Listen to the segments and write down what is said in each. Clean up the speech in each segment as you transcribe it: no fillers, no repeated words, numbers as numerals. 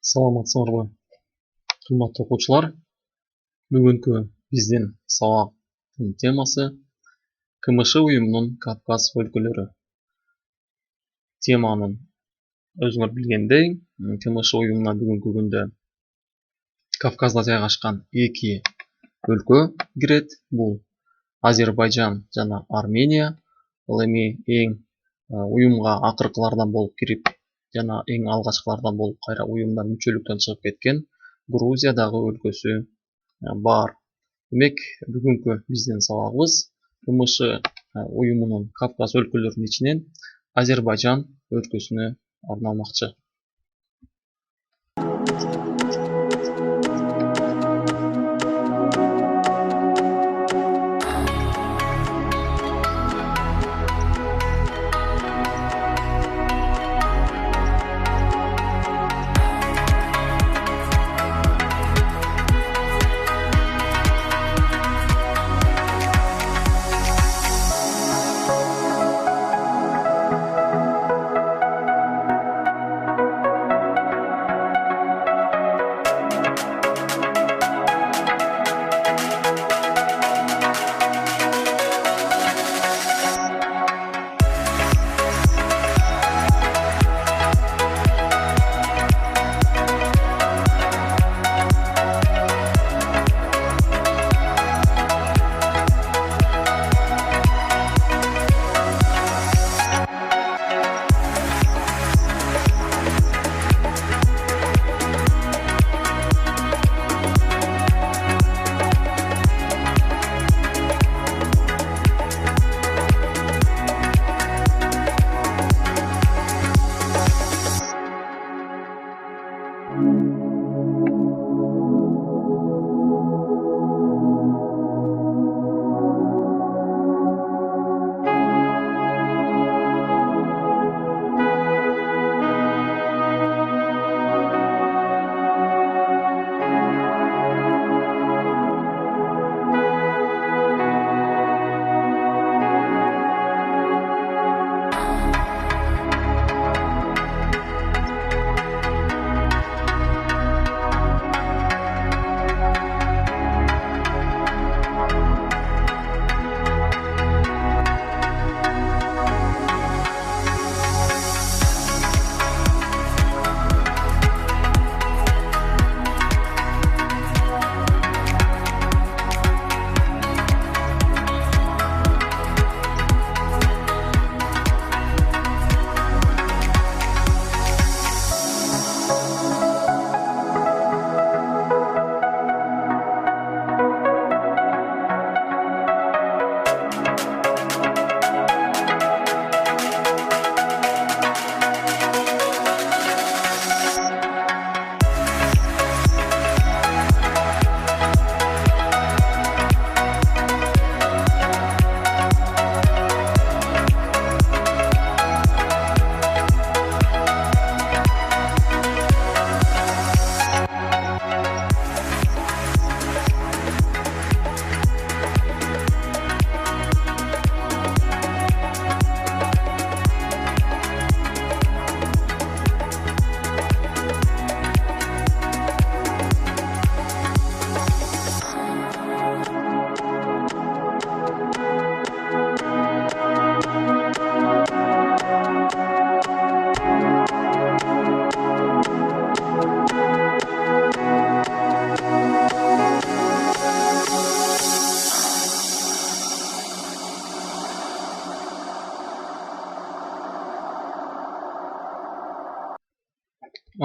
Саламатсыңарбы, кымбаттуу окуучулар. Бүгүнкү биздин сабактын темасы КМШ уюмунун Кавказ өлкөлөрү. Теманын өзүңөр билгендей, КМШ уюмуна бүгүнкү күндө Кавказда жайгашкан эки өлкө кирет. Бул Азербайжан жана Армения. Ал эми эң уюмга акыркылардан болуп кирип жана эң алгачкылардан болуп кайра уюмдан мүчөлүктөн чыгып кеткен Грузия дагы өлкөсү бар. Демек, бүгүнкү биздин сабагыбыз КМШ уюмунун Кавказ өлкөлөрүнүн ичинен Азербайжан өлкөсүнө арналмакчы.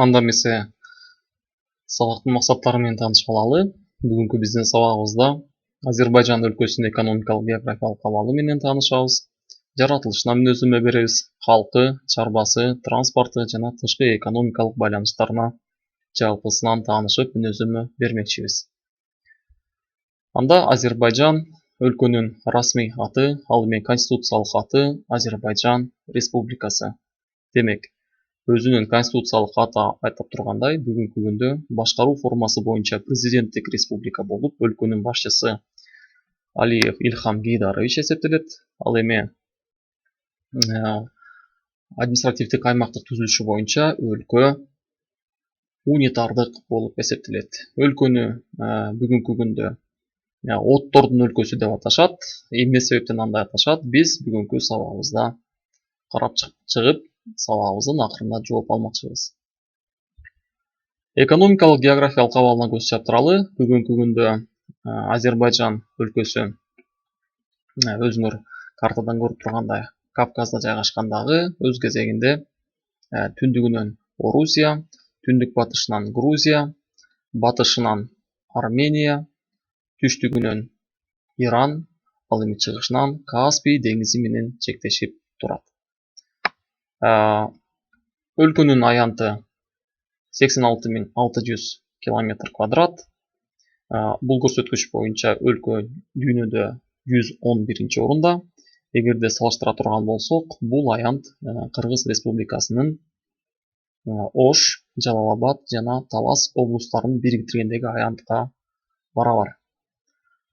Анда эмесе сабактын максаттары менен таанышып алалы. Бүгүнкү биздин сабагыбызда Азербайжан өлкөсүнүн экономикалык географиялык абалы менен таанышабыз. Жаратылышына мүнөздөмө беребиз. Калкы, чарбасы, транспорты жана тышкы экономикалык байланыштарына жалпысынан таанышып мүнөздөмө бермекчибиз. Анда Азербайжан өлкөнүн расмий аты, ал эми конституциялык аты Азербайжан Республикасы. Демек, өзүнүн конституциялык аты айтып тургандай, бүгүнкү күндө башкаруу формасы боюнча президенттик республика болуп, өлкөнүн башчысы Алиев Ильхам Гейдарович эсептелет. Ал эми административдик аймактык түзүлүшү боюнча өлкө унитардык болуп эсептелет. Өлкөнү бүгүнкү күндө оттордун өлкөсү деп аташат. Эмне себептен андай аташат? Биз бүгүнкү сабагыбызда карап чыгып, сабагыбыздын акырында жооп алмакчыбыз. Экономикалык географиялык абалына көз чаптыралы. Бүгүнкү күндө Азербайжан өлкөсү өзүңөр картадан көрүп тургандай Кавказда жайгашкандагы өз кезегинде түндүгүнөн Орусия, түндүк батышынан Грузия, батышынан Армения, түштүгүнөн Иран, ал эми чыгышынан Каспий деңизи менен чектешип турат. Өлкөнүн аянты 86.600 км квадрат. Бул көрсөткүч боюнча өлкө дүйнөдө 111 орунда. Эгерде салыштыра турган болсок, бул аянт Кыргыз Республикасынын Ош, Жалал-Абад жана Талас облустарын бириктиргендеги аянтка барабар.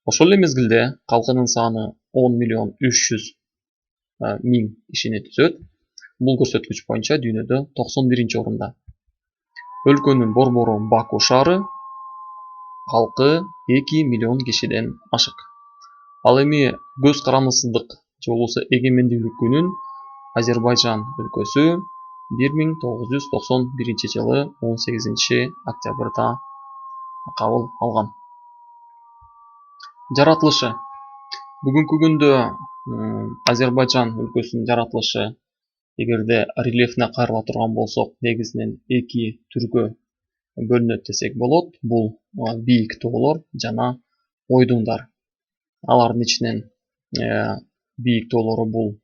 Ошол эле мезгилде калкынын саны 10.300.000 кишини түзөт. Бул көрсөткүч боюнча дүйнөдө 91 орунда. Өлкөнүн борбору Баку шаары, калкы 2 миллион кишиден ашык. Ал эми көз карандысыздык же болбосо эгемендүүлүк күнүн Азербайжан өлкөсү 1991 жылы 18 октябрда кабыл алган. Жаратылышы. Бүгүнкү күндө Азербайжан өлкөсүнүн жаратылышы, эгерде рельефине кайрыла турган болсок, негизинен 2 түргө бөлүнөт десек болот. Бул бийик тоолор жана ойдуңдар. Алардын ичинен бийик тоолору бул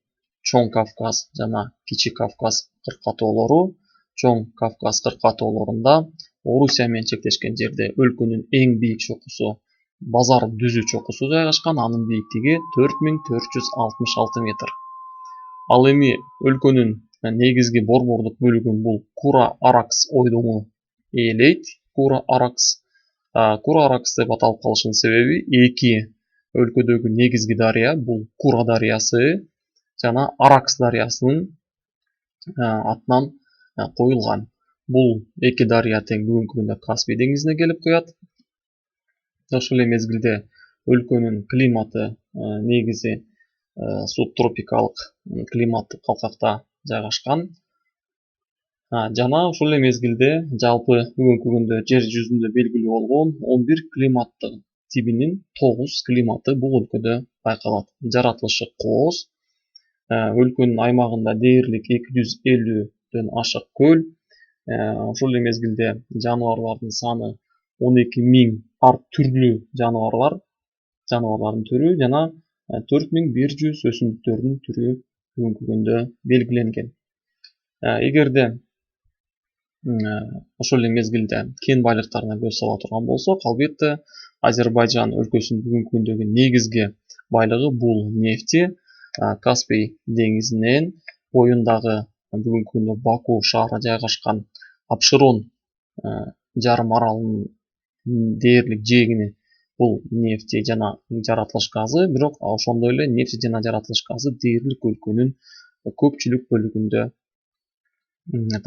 Чоң Кавказ жана Кичи Кавказ кырка тоолору. Чоң Кавказ кырка тоолорунда Орусия менен чектешкен жерде өлкөнүн эң бийик чокусу Базар дүзү чокусу жайгашкан. Анын бийиктиги 4466 метр. Ал эми өлкөнүн негизги борбордук бөлүгүн бул Кура-Аракс ойдуңу ээлейт. Кура-Аракс деп аталып калышынын себеби эки өлкөдөгү негизги дарыя бул Кура дарыясы жана Аракс дарыясынын атынан коюлган. Бул эки дарыя тең бүгүнкү күндө Каспий деңизине келип куят. Ошол эле мезгилде өлкөнүн климаты негизи субтропикалык климаттык калкакта жайгашкан. Жана ошол эле мезгилде жалпы бүгүнкү күндө жер жүзүндө белгилүү болгон 11 климаттык тибинин 9 климаты бул өлкөдө байкалат. Жаратылышы кооз. Өлкөнүн аймагында дээрлик 250дөн ашык көл. Ошол эле мезгилде жаныбарлардын саны 12.000 ар түрлүү жаныбарлардын түрү жана 4100 өсүмдүктөрдүн түрү бүгүнкү күндө белгиленген. Эгерде ошол эле мезгилде кен байлыктарына көз сала турган болсок, албетте Азербайжан өлкөсүнүн бүгүнкү күндөгү негизги байлыгы бул нефти. Каспий деңизинен боюндагы бүгүнкү күндө Баку шаары жайгашкан Апшерон жарым аралынын дээрлик жээгини бул нефти жана жаратылыш газы, бирок ошондой эле нефти жана жаратылыш газы дээрлик өлкөнүн көпчүлүк бөлүгүндө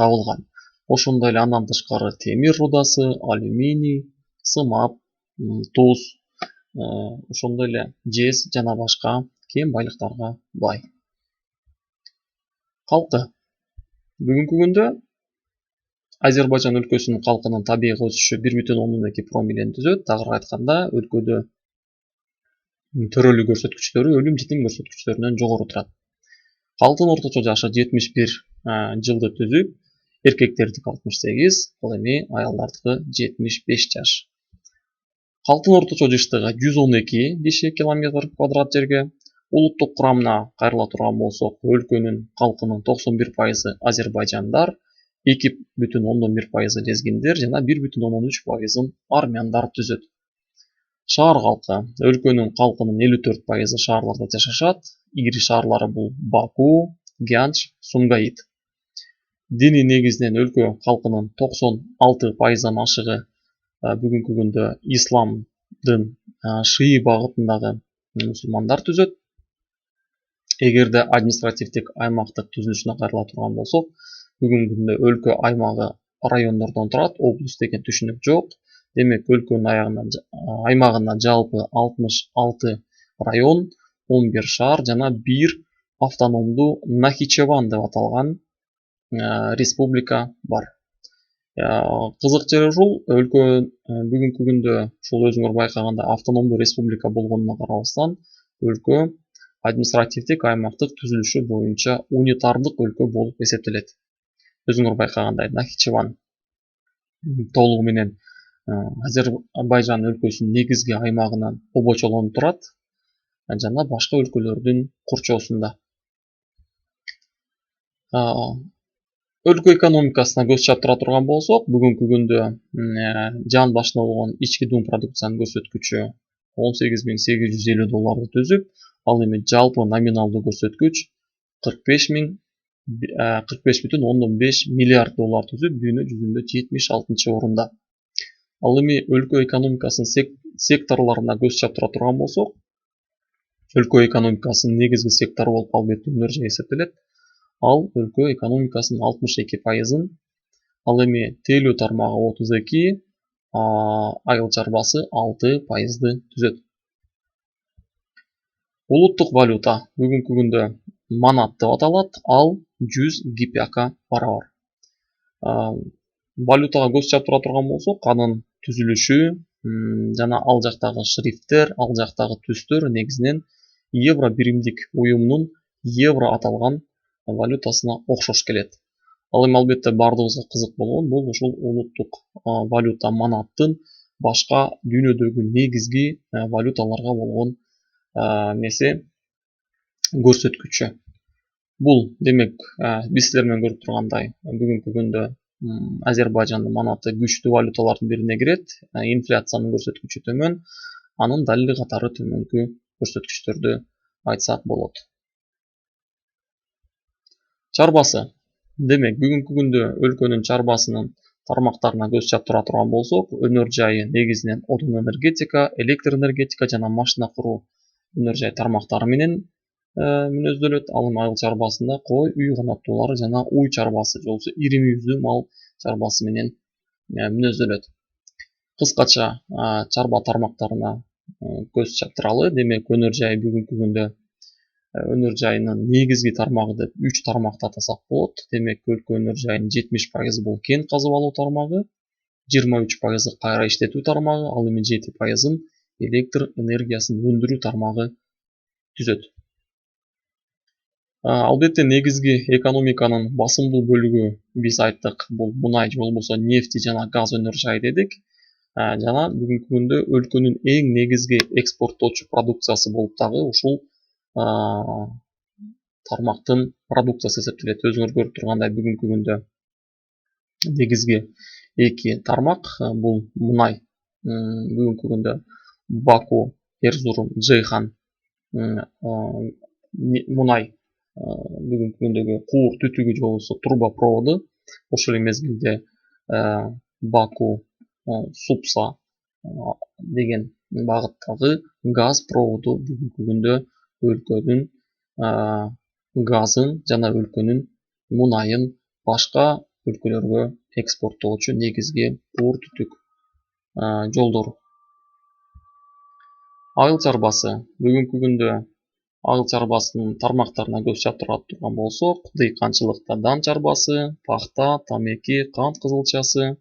табылган. Ошондой эле андан тышкары темир рудасы, алюминий, сымап, туз, ошондой эле жез жана башка кен байлыктарга бай. Калкы. Бүгүнкү күндө Азербайжан өлкөсүнүн калкынын табигый өсүшү 1,2 промиллени түзөт. Тагыраак айтканда, өлкөдө төрөлүү көрсөткүчтөрү өлүм-житим көрсөткүчтөрүнөн жогору турат. Калктын орточо жашы 71 жылды түзүп, эркектердики 68, ал эми аялдардыкы 75 жаш. Калктын орточо жыштыгы 112 киши километр квадрат жерге. Улуттук курамына кайрыла турган болсок, өлкөнүн калкынын 91% азербайжандар, 2,1% лезгиндер жана 1,3% армяндар түзөт. Шаар калкы. Өлкөнүн калкынын 54% шаарларда жашашат. Ири шаарлары бул Баку, Гянч, Сумгайыт. Дини негизинен өлкө калкынын 96%дан ашыгы бүгүнкү күндө исламдын шии багытындагы мусулмандар түзөт. Эгерде административдик аймактык түзүлүшүнө кайрыла турган болсок, бүгүнкү күндө өлкө аймагы райондордон турат. Облус деген түшүнүк жок. Демек өлкөнүн аймагына жалпы 66 район, 11 шаар жана 1 автономдуу Нахичеван деп аталган республика бар. Кызык жери ушул, өлкө бүгүнкү күндө ушул өзүңөр байкагандай автономдуу республика болгонуна карабастан, өлкө административдик аймактык түзүлүшү боюнча унитардык өлкө болуп эсептелет. Өзүңөр байкагандай Нахичеван толугу менен Азербайжан өлкөсүнүн негизги аймагынан обочолонуп турат жана башка өлкөлөрдүн курчоосунда. Өлкө экономикасына көз чаптыра турган болсок, бүгүнкү күндө жан башына болгон ички дум продукциянын көрсөткүчү $18.850 түзүп, ал эми жалпы номиналдуу көрсөткүч $45,5 миллиард түзүп, дүйнө жүзүндө 76-орунда. Ал эми өлкө экономикасынын секторлоруна көз чаптыра турган болсок, өлкө экономикасынын негизги сектору болуп албетте өнөр жай эсептелет. Ал өлкө экономикасынын 62%, ал эми тейлөө тармагы 32%, айыл чарбасы 6%ды түзөт. Улуттук валюта бүгүнкү күндө манат деп аталат, ал 100 гипиакка барабар. Валютага көз чаптыра турган болсок, анын түзүлүшү жана ал жактагы шрифттер, ал жактагы түстөр негизинен Евро биримдик уюмунун евро аталган валютасына окшош келет. Ал эми албетте бардыгыбызга кызык болгон бул ушул улуттук валюта манаттын башка дүйнөдөгү негизги валюталарга болгон көрсөткүчү. Бул демек биз силер менен көрүп тургандай бүгүнкү күндө Азербайжандын манаты күчтүү валюталардын бирине кирет. Инфляциянын көрсөткүчү төмөн, анын далили катары төмөнкү көрсөткүчтөрдү айтсак болот. Чарбасы. Демек бүгүнкү күндө өлкөнүн чарбасынын тармактарына көз чаптыра турган болсок, өнөр жайы негизинен отун энергетика, электр энергетика жана машина куруу өнөр жай тармактары менен мүнөздөлөт. Ал эми айыл чарбасында кой, үй канаттуулары жана уй чарбасы же болбосо ири мүйүздүү мал чарбасы менен мүнөздөлөт. Кыскача чарба тармактарына көз чаптыралы. Демек өнөр жайы бүгүнкү күндө өнөр жайынын негизги тармагы деп 3 тармакты атасак болот. Демек өлкө өнөр жайынын 70% бул кен казып алуу тармагы, 23% кайра иштетүү тармагы, ал эми 7% электр энергиясын өндүрүү тармагы түзөт. Албетте негизги экономиканын басымдуу бөлүгү биз айттык, бул мунай же болбосо нефти жана газ өнөр жайы дедик. Жана бүгүнкү күндө өлкөнүн эң негизги экспорттоочу продукциясы болуп дагы ушул тармактын продукциясы эсептелет. Өзүңөр көрүп тургандай бүгүнкү күндө негизги 2 тармак бул мунай. Бүгүнкү күндө Баку, Эрзурум, Жейхан мунай бүгүнкү күндөгү куур түтүгү же болбосо труба проводу, ошол эле мезгилде Баку, Супса деген багыттагы газ проводу бүгүнкү күндө өлкөнүн газын жана өлкөнүн мунайын башка өлкөлөргө экспорттоочу негизги куур түтүк жолдору. Айыл чарбасы бүгүнкү күндө айыл чарбасынын тармактарына көз чаптыра турган болсок, дыйканчылыкта дан чарбасы, пахта, тамеки, кант кызылчасы,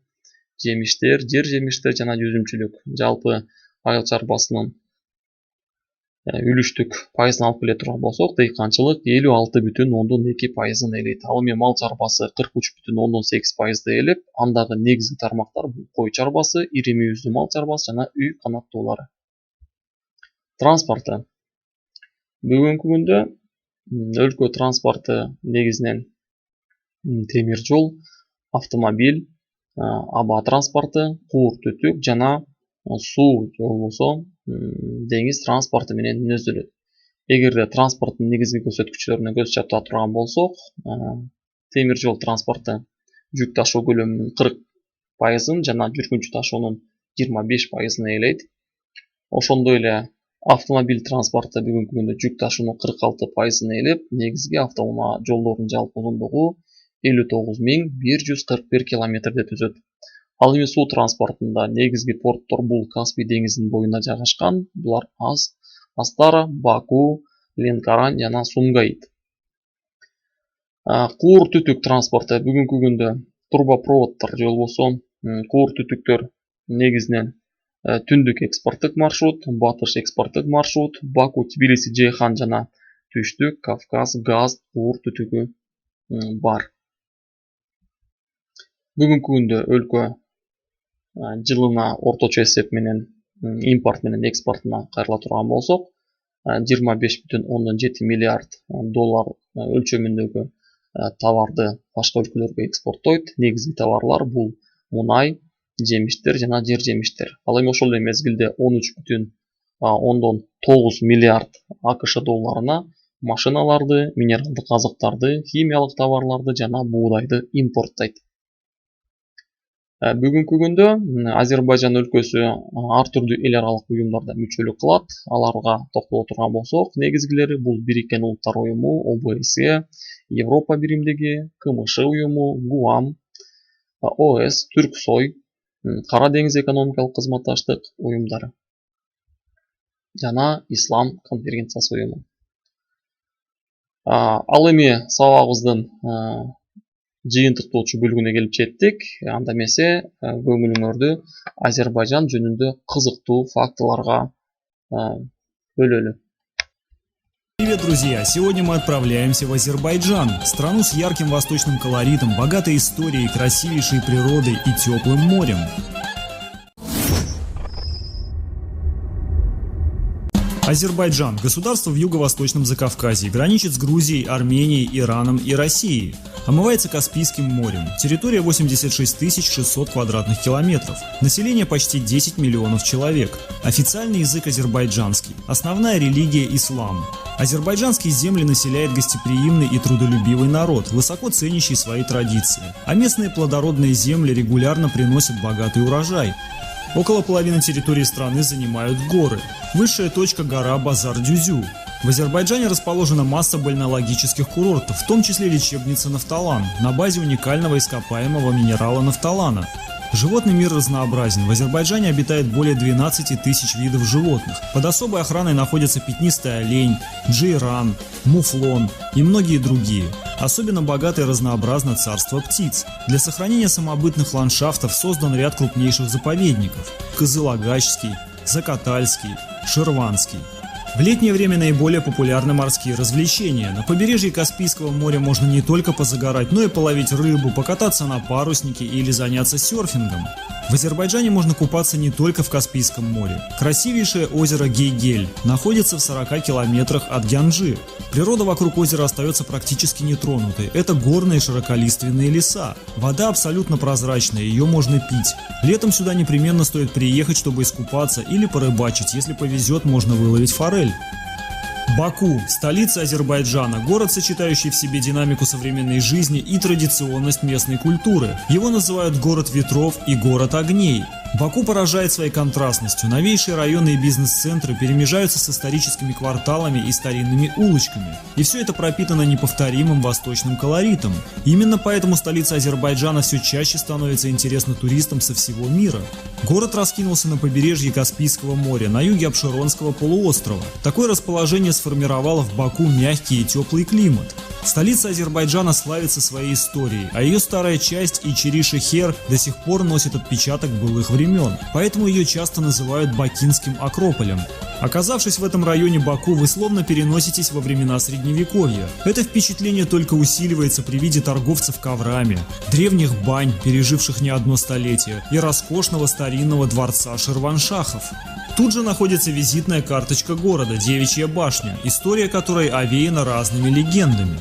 жемиштер, жер жемиштер жана жүзүмчүлүк. Жалпы айыл чарбасынын үлүштүк пайызын алып келе турган болсок, дыйканчылык 56,2%ын ээлейт. Ал эми мал чарбасы 43,8%ды ээлеп, андагы негизги тармактар бул кой чарбасы, ири мүйүздүү мал чарбасы жана үй канаттуулары. Транспорты. Бүгүнкү күндө өлкө транспорту негизинен темир жол, автомобиль, аба транспорту, куур түтүк жана суу же болбосо деңиз транспорту менен мүнөздөлөт. Эгерде транспорттун негизги көрсөткүчтөрүнө көз чаптыра турган болсок, темир жол транспорту жүк ташуу көлөмүнүн 40%-ын жана жүргүнчү ташуунун 25%-ын ээлейт. Ошондой эле автомобиль транспорту бүгүнкү күндө жүк ташуунун 46%-ын ээлеп, негизги автоунаа жолдордун жалпы узундугу 59141 километрде түзөт. Ал эми суу транспортунда негизги порттор бул Каспий деңизинин боюнда жайгашкан. Булар Астара, Баку, Ленкоран жана Сумгайыт. Куур түтүк транспорту бүгүнкү күндө трубопроводдор же болбосо куур түтүктөр негизинен түндүк экспорттук маршрут, батыш экспорттук маршрут, Баку, Тбилиси, Жейхан жана түштүк Кавказ газ куур түтүгү бар. Бүгүнкү күндө өлкө жылына орточо эсеп менен импорт менен экспортуна кайрыла турган болсок, 25,7 миллиард доллар өлчөмүндөгү товарды башка өлкөлөргө экспорттойт. Негизги товарлар бул мунай, жемиштер жана жер жемиштер. Ал эми ошол эле мезгилде 13,9 миллиард АКШ долларына машиналарды, минералдык азыктарды, химиялык товарларды жана буудайды импорттойт. Бүгүнкү күндө Азербайжан өлкөсү ар түрдүү эл аралык уюмдарда мүчөлүк кылат. Аларга токтоло турган болсок, негизгилери бул Бириккен Улуттар уюму, ОБСЕ, Европа биримдиги, КМШ уюму, ГУАМ, ОС, Түрксой, Кара деңиз экономикалык кызматташтык уюмдары жана Ислам конференциясы уюму. Ал эми сабагыбыздын жыйынтыктоочу бөлүгүнө келип жеттик. Анда эмесе көңүлүңөрдү Азербайжан жөнүндө кызыктуу фактыларга бөлөлү. Привет, друзья! Сегодня мы отправляемся в Азербайджан, страну с ярким восточным колоритом, богатой историей, красивейшей природой и теплым морем. Азербайджан – государство в юго-восточном Закавказье, граничит с Грузией, Арменией, Ираном и Россией. Омывается Каспийским морем. Территория 86 600 квадратных километров. Население почти 10 миллионов человек. Официальный язык азербайджанский. Основная религия – ислам. Азербайджанские земли населяет гостеприимный и трудолюбивый народ, высоко ценящий свои традиции. А местные плодородные земли регулярно приносят богатый урожай. Около половины территории страны занимают горы. Высшая точка – гора Базар-Дюзю. В Азербайджане расположена масса бальнеологических курортов, в том числе лечебница Нафталан, на базе уникального ископаемого минерала нафталана. Животный мир разнообразен. В Азербайджане обитает более 12 тысяч видов животных. Под особой охраной находятся пятнистый олень, джейран, муфлон и многие другие. Особенно богато и разнообразно царство птиц. Для сохранения самобытных ландшафтов создан ряд крупнейших заповедников – Кызылагачский, Закатальский, Ширванский. В летнее время наиболее популярны морские развлечения. На побережье Каспийского моря можно не только позагорать, но и половить рыбу, покататься на паруснике или заняться серфингом. В Азербайджане можно купаться не только в Каспийском море. Красивейшее озеро Гейгель находится в 40 километрах от Гянджи. Природа вокруг озера остается практически нетронутой. Это горные широколиственные леса. Вода абсолютно прозрачная, ее можно пить. Летом сюда непременно стоит приехать, чтобы искупаться или порыбачить. Если повезет, можно выловить форель. Баку – столица Азербайджана, город, сочетающий в себе динамику современной жизни и традиционность местной культуры. Его называют город ветров и город огней. Баку поражает своей контрастностью. Новейшие районы и бизнес-центры перемежаются с историческими кварталами и старинными улочками. И все это пропитано неповторимым восточным колоритом. Именно поэтому столица Азербайджана все чаще становится интересна туристам со всего мира. Город раскинулся на побережье Каспийского моря, на юге Абшеронского полуострова. Такое расположение сформировало в Баку мягкий и теплый климат. Столица Азербайджана славится своей историей, а ее старая часть Ичери-Шехер до сих пор носит отпечаток былых времен, поэтому ее часто называют Бакинским Акрополем. Оказавшись в этом районе Баку, вы словно переноситесь во времена Средневековья. Это впечатление только усиливается при виде торговцев коврами, древних бань, переживших не одно столетие, и роскошного старинного дворца Ширваншахов. Тут же находится визитная карточка города – Девичья башня, история которой овеяна разными легендами.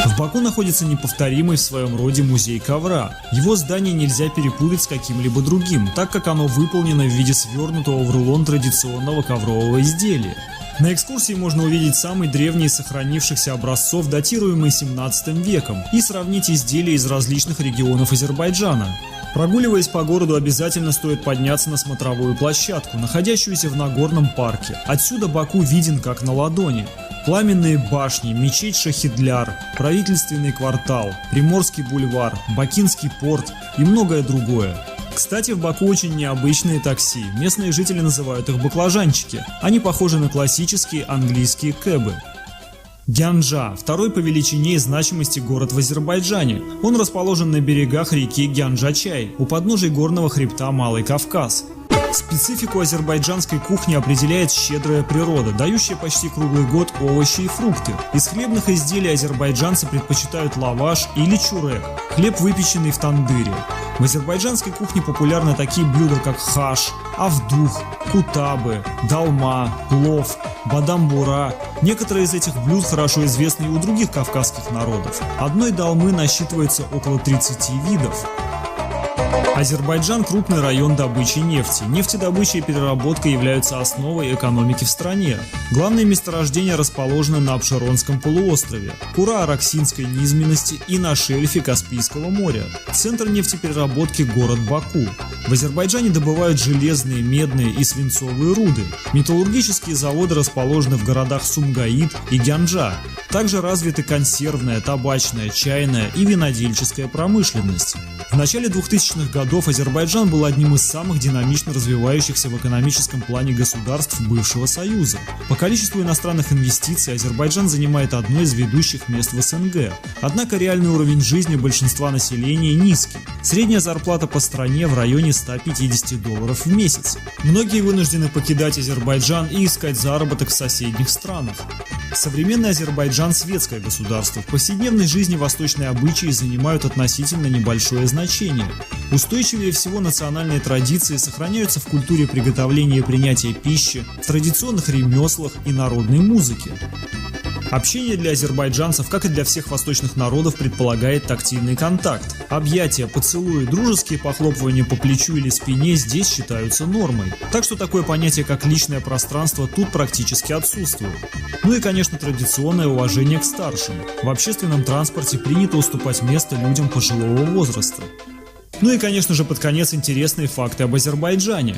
В Баку находится неповторимый в своем роде музей ковра. Его здание нельзя перепутать с каким-либо другим, так как оно выполнено в виде свернутого в рулон традиционного коврового изделия. На экскурсии можно увидеть самый древний из сохранившихся образцов, датируемый 17 веком, и сравнить изделия из различных регионов Азербайджана. Прогуливаясь по городу, обязательно стоит подняться на смотровую площадку, находящуюся в Нагорном парке. Отсюда Баку виден как на ладони. Пламенные башни, мечеть Шахидляр, правительственный квартал, Приморский бульвар, Бакинский порт и многое другое. Кстати, в Баку очень необычные такси. Местные жители называют их баклажанчики. Они похожи на классические английские кэбы. Гянджа – второй по величине и значимости город в Азербайджане. Он расположен на берегах реки Гянджа-Чай, у подножия горного хребта Малый Кавказ. Специфику азербайджанской кухни определяет щедрая природа, дающая почти круглый год овощи и фрукты. Из хлебных изделий азербайджанцы предпочитают лаваш или чурек – хлеб, выпеченный в тандыре. В азербайджанской кухне популярны такие блюда, как хаш, авдух, кутабы, долма, плов, бадамбура. Некоторые из этих блюд хорошо известны и у других кавказских народов. Одной долмы насчитывается около 30 видов. Азербайджан – крупный район добычи нефти. Нефтедобыча и переработка являются основой экономики в стране. Главные месторождения расположены на Абшеронском полуострове, Кура-Араксинской низменности и на шельфе Каспийского моря. Центр нефтепереработки – город Баку. В Азербайджане добывают железные, медные и свинцовые руды. Металлургические заводы расположены в городах Сумгаит и Гянджа. Также развиты консервная, табачная, чайная и винодельческая промышленность. В начале 2000-х годов Азербайджан был одним из самых динамично развивающихся в экономическом плане государств бывшего Союза. По количеству иностранных инвестиций Азербайджан занимает одно из ведущих мест в СНГ. Однако реальный уровень жизни большинства населения низкий. Средняя зарплата по стране в районе $150 в месяц. Многие вынуждены покидать Азербайджан и искать заработок в соседних странах. Современный Азербайджан – светское государство. В повседневной жизни восточные обычаи занимают относительно небольшое значение. Устойчивее всего национальные традиции сохраняются в культуре приготовления и принятия пищи, в традиционных ремеслах и народной музыке. Общение для азербайджанцев, как и для всех восточных народов, предполагает тактильный контакт. Объятия, поцелуи, дружеские похлопывания по плечу или спине здесь считаются нормой. Так что такое понятие, как личное пространство, тут практически отсутствует. Ну и, конечно, традиционное уважение к старшим. В общественном транспорте принято уступать место людям пожилого возраста. Ну и, конечно же, под конец интересные факты об Азербайджане.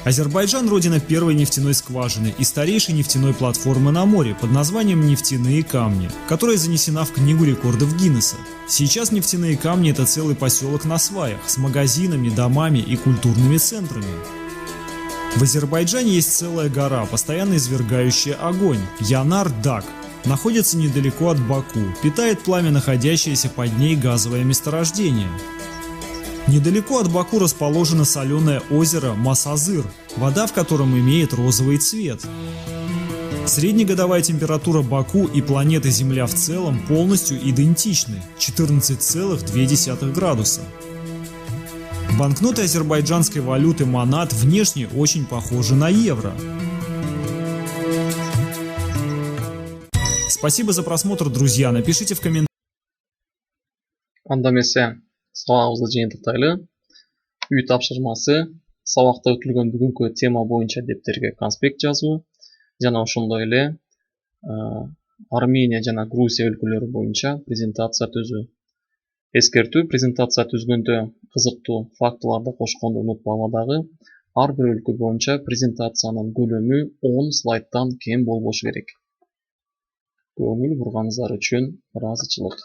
Азербайджан – родина первой нефтяной скважины и старейшей нефтяной платформы на море под названием «Нефтяные камни», которая занесена в Книгу рекордов Гиннесса. Сейчас нефтяные камни – это целый поселок на сваях с магазинами, домами и культурными центрами. В Азербайджане есть целая гора, постоянно извергающая огонь – Янар-Даг. Находится недалеко от Баку, питает пламя находящееся под ней газовое месторождение. Недалеко от Баку расположено соленое озеро Масазыр, вода в котором имеет розовый цвет. Среднегодовая температура Баку и планеты Земля в целом полностью идентичны – 14,2 градуса. Банкноты азербайджанской валюты манат внешне очень похожи на евро. Спасибо за просмотр, друзья. Напишите в комментариях. Сабағымызды жиынтықтайлы үй тапшырмасы сабақта өтілген бүгінгі тема бойынша дептерге конспект жазу жана ошондой эле Армения жана Грузия өлкөлөрү боюнча презентация түзүү. Эскертүү: презентация түзгөндө кызыктуу фактыларды кошконду унутпагыла дагы. Ар бир өлкө боюнча презентациянын көлөмү 10 слайдтан кем болбошу керек. Көңүл бурганыңыздар үчүн ыраазычылык.